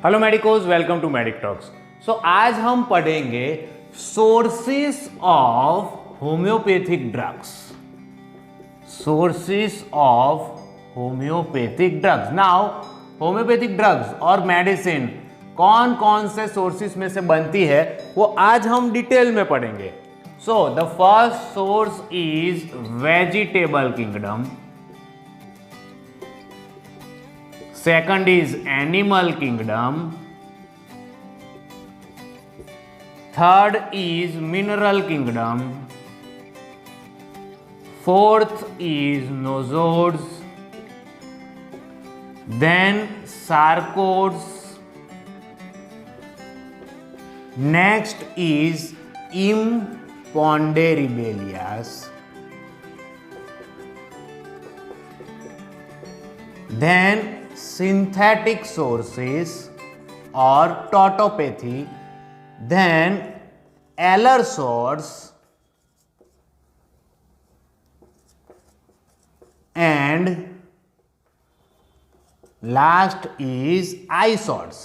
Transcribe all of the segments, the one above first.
Hello medicos, welcome to medic talks. So आज हम पढ़ेंगे sources of homeopathic drugs. Sources of homeopathic drugs. Now homeopathic drugs और medicine कौन कौन से सोर्सेस में से बनती है वो आज हम डिटेल में पढ़ेंगे। So the first source is vegetable kingdom, second is animal kingdom, third is mineral kingdom, fourth is nosodes, then sarcodes, next is imponderabilias, then synthetic sources or tautopathy, then allergens and last is isots.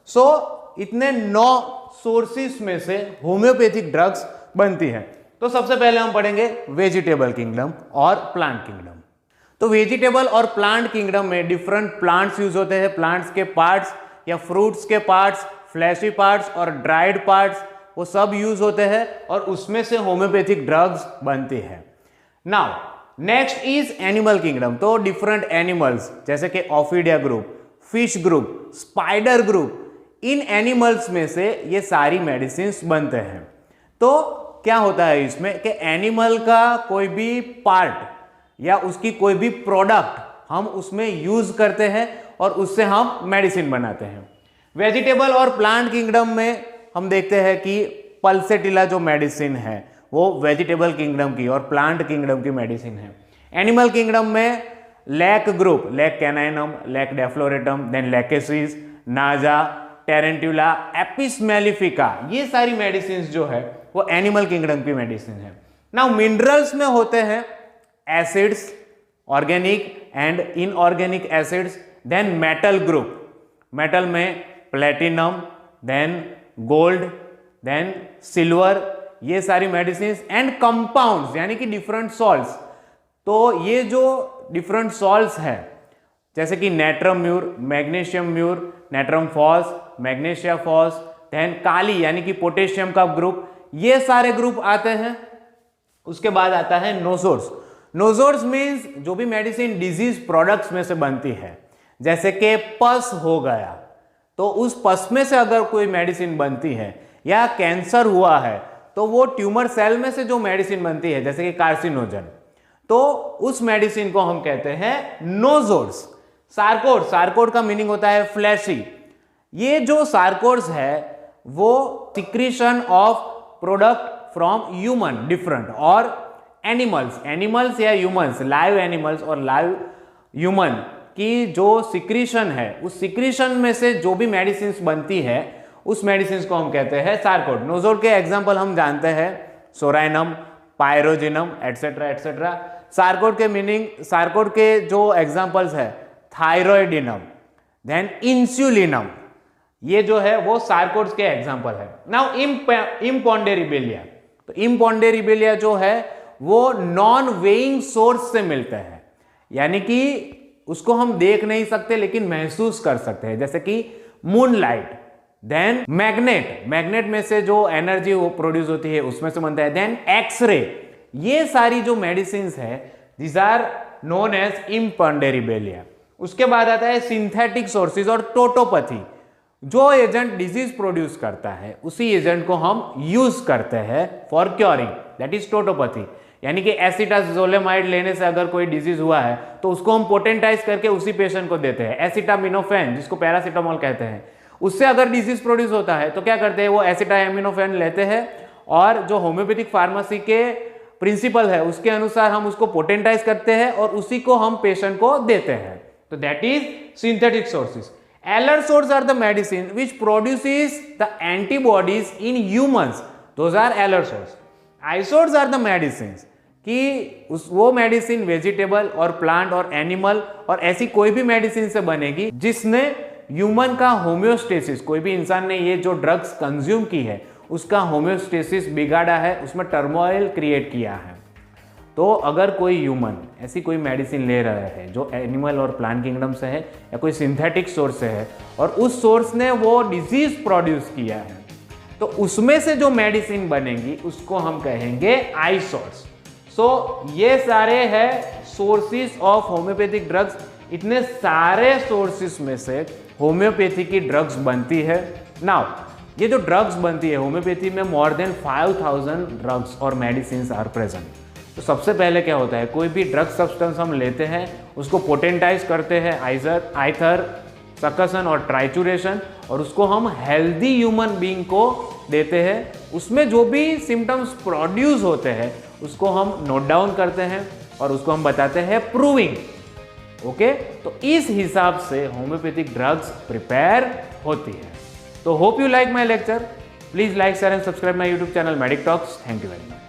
So इतने 9 sources में से homeopathic drugs बनती हैं। तो सबसे पहले हम पढ़ेंगे वेजिटेबल किंगडम और प्लांट किंगडम। तो वेजिटेबल और प्लांट किंगडम में डिफरेंट प्लांट्स यूज होते हैं। प्लांट्स के पार्ट्स या फ्रूट्स के पार्ट्स, फ्लैशी पार्ट्स और ड्राइड पार्ट्स, वो सब यूज होते हैं और उसमें से होम्योपैथिक ड्रग्स बनती है। Now next is animal kingdom. तो डिफरेंट एनिमल्स जैसे कि ophidia group, fish group, spider group, इन एनिमल्स में से ये सारी मेडिसिन बनते हैं। तो क्या होता है इसमें कि एनिमल का कोई भी पार्ट या उसकी कोई भी प्रोडक्ट हम उसमें यूज करते हैं और उससे हम मेडिसिन बनाते हैं। वेजिटेबल और प्लांट किंगडम में हम देखते हैं कि पल्सेटिला जो मेडिसिन है वो वेजिटेबल किंगडम की और प्लांट किंगडम की मेडिसिन है। एनिमल किंगडम में lac group, lac caninum, lac defloratum, then lachesis, naja, tarentula, apis mellifica, ये सारी मेडिसिन जो है वो एनिमल किंगडम की मेडिसिन है। नाउ मिनरल्स में होते हैं acids, organic and inorganic acids, then metal group, metal में platinum, then gold, then silver, ये सारी मेडिसिन एंड कंपाउंड्स यानी कि डिफरेंट सॉल्ट्स। तो ये जो डिफरेंट सॉल्ट्स है जैसे कि natrum mur, magnesium mur, natrum phos, magnesia phos, then kali यानी कि पोटेशियम का ग्रुप, ये सारे ग्रुप आते हैं। उसके बाद आता है नोजोड्स। नोजोड्स मींस जो भी मेडिसिन डिजीज प्रोडक्ट्स में से बनती है, जैसे कि पस हो गया तो उस पस में से अगर कोई मेडिसिन बनती है, या कैंसर हुआ है तो वो ट्यूमर सेल में से जो मेडिसिन बनती है जैसे कि कार्सिनोजन, तो उस मेडिसिन को हम कहते हैं नोजोड्स। सार्कोड, सार्कोड का मीनिंग होता है फ्लैशी। ये जो सार्कोड्स है वो secretion of product from human different और एनिमल्स या ह्यूमंस, लाइव एनिमल्स और लाइव ह्यूमन की जो सिक्रीशन है, उस सिक्रीशन में से जो भी मेडिसिन बनती है उस मेडिसिन को हम कहते हैं सार्कोड। नोजोड के एग्जांपल हम जानते हैं सोराइनम, पायरोजिनम एटसेट्रा एटसेट्रा। सार्कोड के मीनिंग, सार्कोड के जो एग्जांपल्स है थायरॉयडिनम, देन इंसुलिनम, ये जो है वो सार्कोड्स के एग्जांपल है। नाउ इम्पोंडेरिबेलिया, तो इम्पोंडेरिबेलिया जो है वो नॉन वेइंग सोर्स से मिलते हैं, यानी कि उसको हम देख नहीं सकते लेकिन महसूस कर सकते हैं, जैसे कि मूनलाइट। देन मैग्नेट, मैग्नेट में से जो एनर्जी वो प्रोड्यूस होती है उसमें से बनता है। देन एक्सरे, ये सारी जो मेडिसिन है दिस आर नोन एज इम्पोंडेरिबेलिया। उसके बाद आता है सिंथेटिक सोर्सेज और टोटोपैथी। जो एजेंट डिजीज प्रोड्यूस करता है उसी एजेंट को हम यूज करते हैं फॉर क्योरिंग, दैट इज टोटोपैथी। यानी कि एसिटाजोलेमाइड लेने से अगर कोई डिजीज हुआ है तो उसको हम पोटेंटाइज करके उसी पेशेंट को देते हैं। एसिटामिनोफेन जिसको पैरासिटामोल कहते हैं, उससे अगर डिजीज प्रोड्यूस होता है तो क्या करते हैं, वो एसिटामिनोफेन लेते हैं और जो होम्योपैथिक फार्मेसी के प्रिंसिपल है उसके अनुसार हम उसको पोटेंटाइज करते हैं और उसी को हम पेशेंट को देते हैं। तो that is synthetic sources. Allergens are the medicine which produces the antibodies in humans. Those are allergens. Isodes are the medicines कि वो मेडिसिन वेजिटेबल और प्लांट और एनिमल और ऐसी कोई भी मेडिसिन से बनेगी जिसने ह्यूमन का होम्योस्टेसिस, कोई भी इंसान ने ये जो ड्रग्स कंज्यूम की है उसका होम्योस्टेसिस बिगाड़ा है, उसमें टर्मोइल क्रिएट किया है। तो अगर कोई ह्यूमन ऐसी कोई मेडिसिन ले रहा है जो एनिमल और प्लांट किंगडम से है या कोई सिंथेटिक सोर्स से है और उस सोर्स ने वो डिजीज प्रोड्यूस किया है, तो उसमें से जो मेडिसिन बनेगी उसको हम कहेंगे आई सोर्स। सो ये सारे हैं सोर्सेज ऑफ होम्योपैथिक ड्रग्स। इतने सारे सोर्सेज में से होम्योपैथी की ड्रग्स बनती है। नाउ ये जो ड्रग्स बनती है होम्योपैथी में, मोर देन 5000 ड्रग्स और मेडिसिन आर प्रेजेंट। तो सबसे पहले क्या होता है, कोई भी ड्रग सब्सटेंस हम लेते हैं उसको पोटेंटाइज करते हैं आइथर सकसन और ट्राइचुरेशन, और उसको हम हेल्दी ह्यूमन बीइंग को देते हैं। उसमें जो भी सिम्टम्स प्रोड्यूस होते हैं उसको हम नोट डाउन करते हैं और उसको हम बताते हैं प्रूविंग। ओके, तो इस हिसाब से होम्योपैथिक ड्रग्स प्रिपेयर होती है। तो hope you like my lecture. Please like share and subscribe my YouTube channel medic talks. Thank you very much.